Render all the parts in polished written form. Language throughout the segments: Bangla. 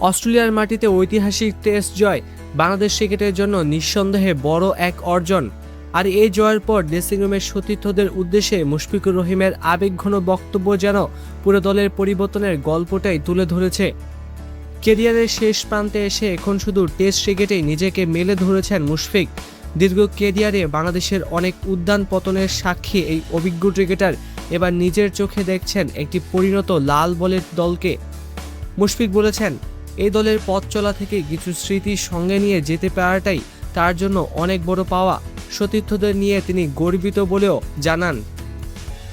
অস্ট্রেলিয়ার মাটিতে ঐতিহাসিক টেস্ট জয় বাংলাদেশ ক্রিকেটের জন্য নিঃসন্দেহে বড় এক অর্জন। আর এই জয়ের পর ড্রেসিং রুমের সতীর্থদের উদ্দেশ্যে মুশফিকুর রহিমের আবেগঘন বক্তব্য যেন পুরো দলের পরিবর্তনের গল্পটাই তুলে ধরেছে। ক্যারিয়ারের শেষ প্রান্তে এসে এখন শুধু টেস্ট ক্রিকেটেই নিজেকে মেলে ধরেছেন মুশফিক। দীর্ঘ ক্যারিয়ারে বাংলাদেশের অনেক উদ্যান পতনের সাক্ষী এই অভিজ্ঞ ক্রিকেটার এবার নিজের চোখে দেখছেন একটি পরিণত লাল বলের দলকে। মুশফিক বলেছেন, এই দলের পথ চলা থেকে কিছু স্মৃতি সঙ্গে নিয়ে যেতে পারাটাই তার জন্য অনেক বড় পাওয়া। সতীর্থদের নিয়ে তিনি গর্বিত বলেও জানান।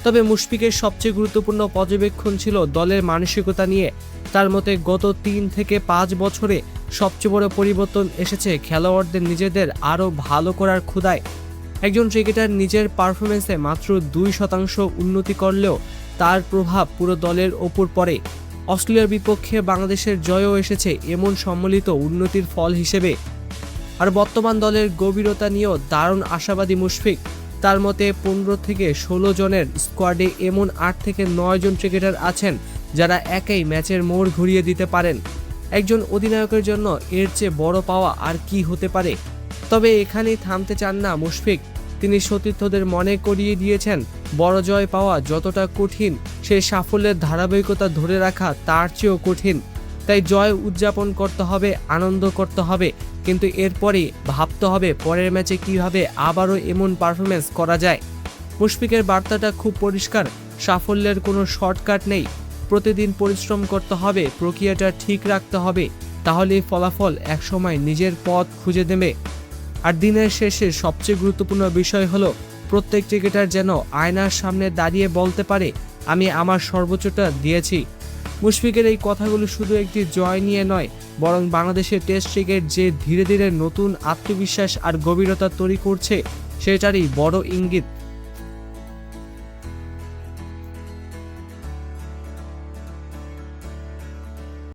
তবে মুশফিকের সবচেয়ে গুরুত্বপূর্ণ পর্যবেক্ষণ ছিল দলের মানসিকতা নিয়ে। তার মতে গত 3 থেকে 5 বছরে সবচেয়ে বড় পরিবর্তন এসেছে খেলোয়াড়দের নিজেদের আরও ভালো করার ক্ষুধায়। একজন ক্রিকেটার নিজের পারফরমেন্সে মাত্র 2% উন্নতি করলেও তার প্রভাব পুরো দলের ওপর পড়ে। অস্ট্রেলিয়ার বিপক্ষে বাংলাদেশের জয়ও এসেছে এমন সম্মিলিত উন্নতির ফল হিসেবে। আর বর্তমান দলের গভীরতা নিয়েও দারুণ আশাবাদী মুশফিক। তার মতে 15 থেকে 16 জনের স্কোয়াডে এমন 8 থেকে 9 জন ক্রিকেটার আছেন যারা একাই ম্যাচের মোড় ঘুরিয়ে দিতে পারেন। একজন অধিনায়কের জন্য এর চেয়ে বড় পাওয়া আর কি হতে পারে। তবে এখানেই থামতে চান না মুশফিক। তিনি সতীর্থদের মনে করিয়ে দিয়েছেন, বড় জয় পাওয়া যতটা কঠিন, সেই সাফল্যের ধারাবাহিকতা ধরে রাখা তার চেয়েও কঠিন। তাই জয় উদযাপন করতে হবে, আনন্দ করতে হবে, কিন্তু এরপরে ভাবতে হবে পরের ম্যাচে কিভাবে আবারও এমন পারফরমেন্স করা যায়। মুশফিকের বার্তাটা খুব পরিষ্কার, সাফল্যের কোনো শর্টকাট নেই। প্রতিদিন পরিশ্রম করতে হবে, প্রক্রিয়াটা ঠিক রাখতে হবে, তাহলেই ফলাফল একসময় নিজের পথ খুঁজে দেবে। আর দিনের শেষে সবচেয়ে গুরুত্বপূর্ণ বিষয় হলো প্রত্যেক ক্রিকেটার যেন আয়নার সামনে দাঁড়িয়ে বলতে পারে, আমি আমার সর্বোচ্চটা দিয়েছি। মুশফিকের এই কথাগুলো শুধু একটি জয় নিয়ে নয়, বরং বাংলাদেশের টেস্ট ক্রিকেট যে ধীরে ধীরে নতুন আত্মবিশ্বাস আর গভীরতা তৈরি করছে সেটারই বড় ইঙ্গিত।